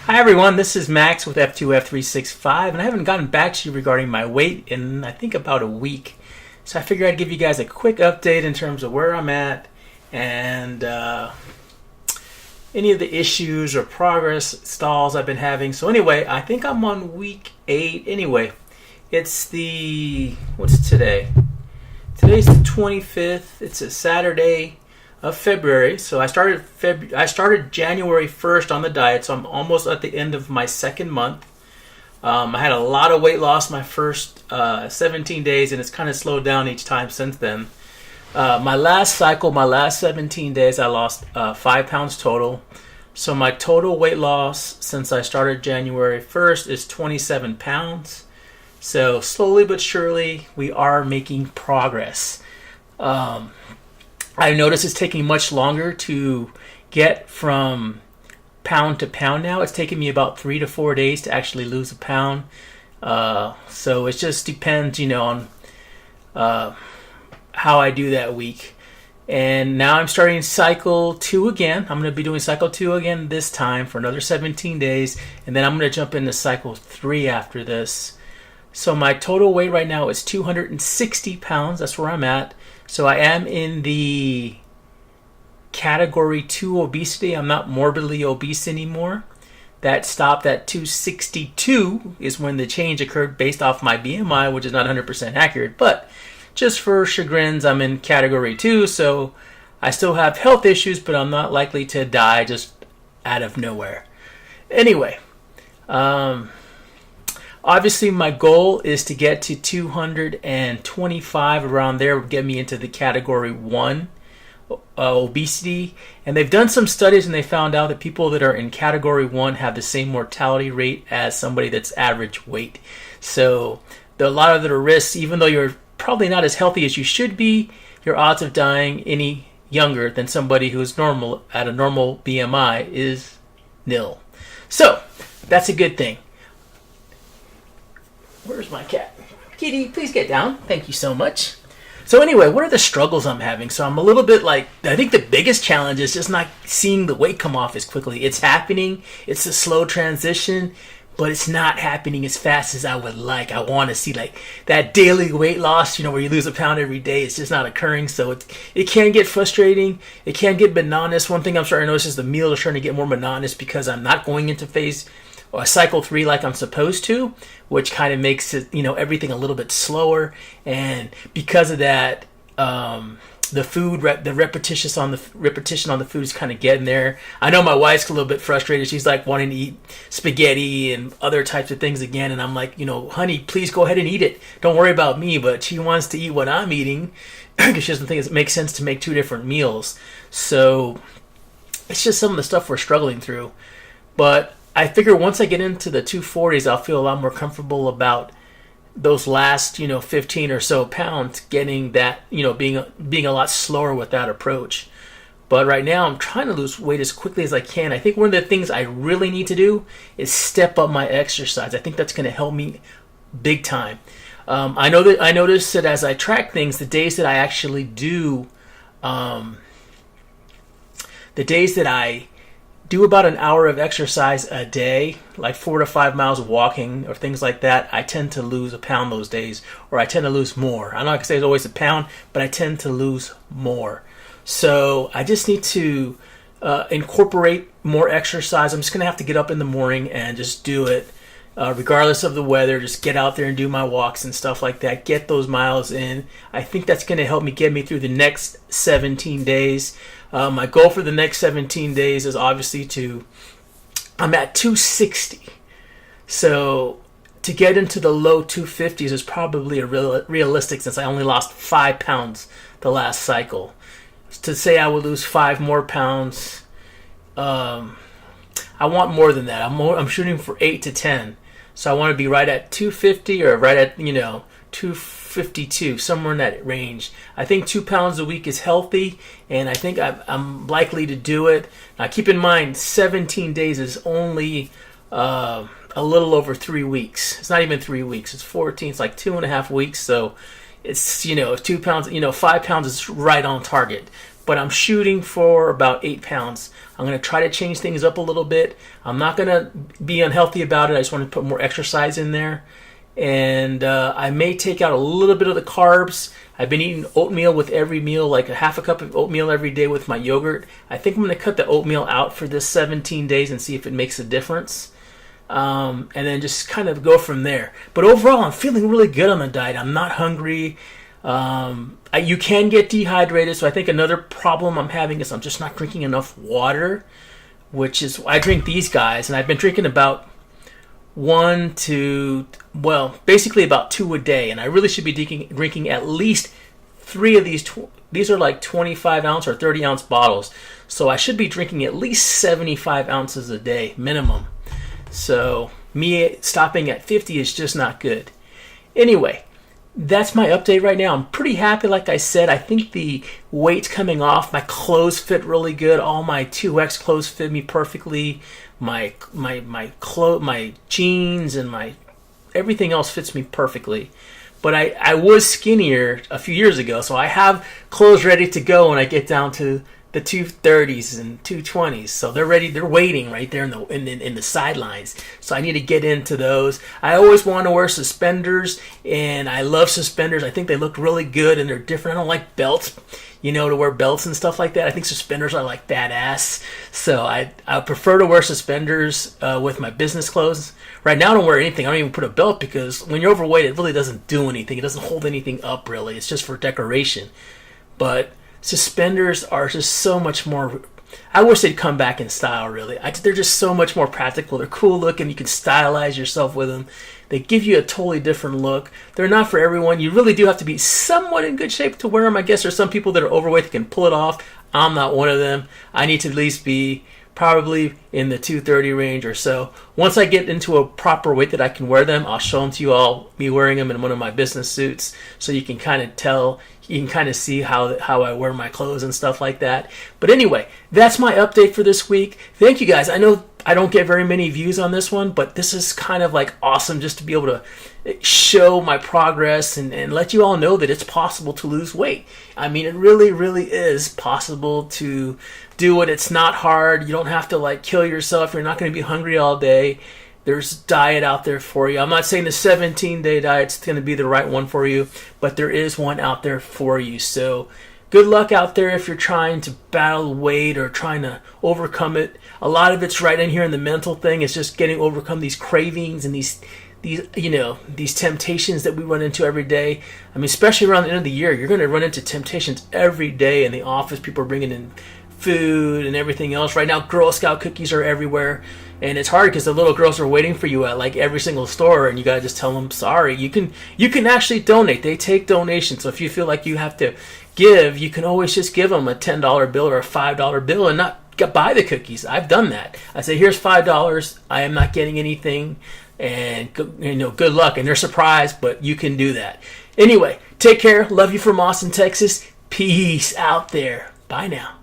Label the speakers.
Speaker 1: Hi everyone, this is Max with F2F365, and I haven't gotten back to you regarding my weight in I think about a week. So I figured I'd give you guys a quick update in terms of where I'm at and any of the issues or progress stalls I've been having. So anyway, I think I'm on week 8. Anyway, it's what's today? Today's the 25th. It's a Saturday of February. So I started January 1st on the diet, so I'm almost at the end of my second month. I had a lot of weight loss my first 17 days, and it's kind of slowed down each time since then. My last 17 days, I lost 5 pounds total. So my total weight loss since I started January 1st is 27 pounds. So slowly but surely, we are making progress. I notice it's taking much longer to get from pound to pound now. It's taking me about 3 to 4 days to actually lose a pound. So it just depends, on how I do that week. And now I'm starting cycle 2 again. I'm going to be doing cycle 2 again this time for another 17 days. And then I'm going to jump into cycle 3 after this. So my total weight right now is 260 pounds. That's where I'm at. So I am in the category 2 obesity. I'm not morbidly obese anymore. That stopped at 262 is when the change occurred based off my BMI, which is not 100% accurate. But just for chagrins, I'm in category 2. So I still have health issues, but I'm not likely to die just out of nowhere. Anyway, obviously, my goal is to get to 225, around there, would get me into the category 1 obesity. And they've done some studies, and they found out that people that are in category 1 have the same mortality rate as somebody that's average weight. So a lot of the risks, even though you're probably not as healthy as you should be, your odds of dying any younger than somebody who is normal at a normal BMI is nil. So that's a good thing. Where's my cat? Kitty, please get down. Thank you so much. So anyway, what are the struggles I'm having? So I'm a little bit I think the biggest challenge is just not seeing the weight come off as quickly. It's happening. It's a slow transition, but it's not happening as fast as I would like. I want to see that daily weight loss, where you lose a pound every day. It's just not occurring. So it can get frustrating. It can get monotonous. One thing I'm starting to notice is the meals are starting to get more monotonous because I'm not going into phase or cycle 3 like I'm supposed to, which kind of makes it, everything a little bit slower. And because of that, the food, the repetition on the food is kind of getting there. I know my wife's a little bit frustrated. She's wanting to eat spaghetti and other types of things again. And I'm like, honey, please go ahead and eat it. Don't worry about me. But she wants to eat what I'm eating because she doesn't think it makes sense to make 2 different meals. So it's just some of the stuff we're struggling through. But I figure once I get into the 240s, I'll feel a lot more comfortable about those last, 15 or so pounds, getting that, being a lot slower with that approach. But right now, I'm trying to lose weight as quickly as I can. I think one of the things I really need to do is step up my exercise. I think that's going to help me big time. I noticed that as I track things, the days that I actually do, the days that I do about an hour of exercise a day, like 4 to 5 miles of walking or things like that, I tend to lose a pound those days, or I tend to lose more. I'm not going to say it's always a pound, but I tend to lose more. So I just need to incorporate more exercise. I'm just going to have to get up in the morning and just do it, regardless of the weather. Just get out there and do my walks and stuff like that. Get those miles in. I think that's going to get me through the next 17 days. My goal for the next 17 days is obviously I'm at 260. So to get into the low 250s is probably realistic, since I only lost 5 pounds the last cycle. To say I would lose 5 more pounds, I want more than that. I'm shooting for 8 to 10. So I want to be right at 250 or right at, 252, somewhere in that range. I think 2 pounds a week is healthy, and I think I'm likely to do it. Now keep in mind, 17 days is only a little over 3 weeks. It's not even 3 weeks. It's 14. It's like 2.5 weeks. So it's, 2 pounds, 5 pounds is right on target. but I'm shooting for about 8 pounds. I'm going to try to change things up a little bit. I'm not going to be unhealthy about it. I just want to put more exercise in there. And I may take out a little bit of the carbs. I've been eating oatmeal with every meal, like a half a cup of oatmeal every day with my yogurt. I think I'm going to cut the oatmeal out for this 17 days and see if it makes a difference. And then just kind of go from there. But overall, I'm feeling really good on the diet. I'm not hungry. You can get dehydrated, so I think another problem I'm having is I'm just not drinking enough water, which is, I drink these guys, and I've been drinking about basically about 2 a day, and I really should be drinking at least 3 of these. These are like 25 ounce or 30 ounce bottles, so I should be drinking at least 75 ounces a day minimum. So me stopping at 50 is just not good. Anyway, that's my update right now. I'm pretty happy, like I said. I think the weight's coming off. My clothes fit really good. All my 2X clothes fit me perfectly. My jeans and my everything else fits me perfectly. But I was skinnier a few years ago, so I have clothes ready to go when I get down to the 230s and 220s. So they're ready. They're waiting right there in the sidelines. So I need to get into those. I always want to wear suspenders, and I love suspenders. I think they look really good and they're different. I don't like belts, to wear belts and stuff like that. I think suspenders are like badass. So I prefer to wear suspenders with my business clothes. Right now I don't wear anything. I don't even put a belt because when you're overweight, it really doesn't do anything. It doesn't hold anything up really. It's just for decoration. But suspenders are just so much more. I wish they'd come back in style, really. They're just so much more practical. They're cool looking. You can stylize yourself with them. They give you a totally different look. They're not for everyone. You really do have to be somewhat in good shape to wear them. I guess there's some people that are overweight that can pull it off. I'm not one of them. I need to at least be probably in the 230 range or so. Once I get into a proper weight that I can wear them, I'll show them to you all, me wearing them in one of my business suits, so you can kind of tell, you can kind of see how I wear my clothes and stuff like that. But anyway, that's my update for this week. Thank you guys. I know I don't get very many views on this one, but this is kind of like awesome just to be able to show my progress and let you all know that it's possible to lose weight. I mean, it really, really is possible to do it. It's not hard. You don't have to like kill yourself. You're not going to be hungry all day. There's diet out there for you. I'm not saying the 17-day diet's going to be the right one for you, but there is one out there for you. So good luck out there if you're trying to battle weight or trying to overcome it. A lot of it's right in here in the mental thing. It's just overcome these cravings and these temptations that we run into every day. I mean, especially around the end of the year, you're going to run into temptations every day in the office. People are bringing in food and everything else. Right now, Girl Scout cookies are everywhere. And it's hard because the little girls are waiting for you at like every single store, and you gotta just tell them sorry. You can actually donate. They take donations. So if you feel like you have to give, you can always just give them a $10 bill or a $5 bill and not buy the cookies. I've done that. I say, here's $5. I am not getting anything, and good luck. And they're surprised, but you can do that. Anyway, take care. Love you from Austin, Texas. Peace out there. Bye now.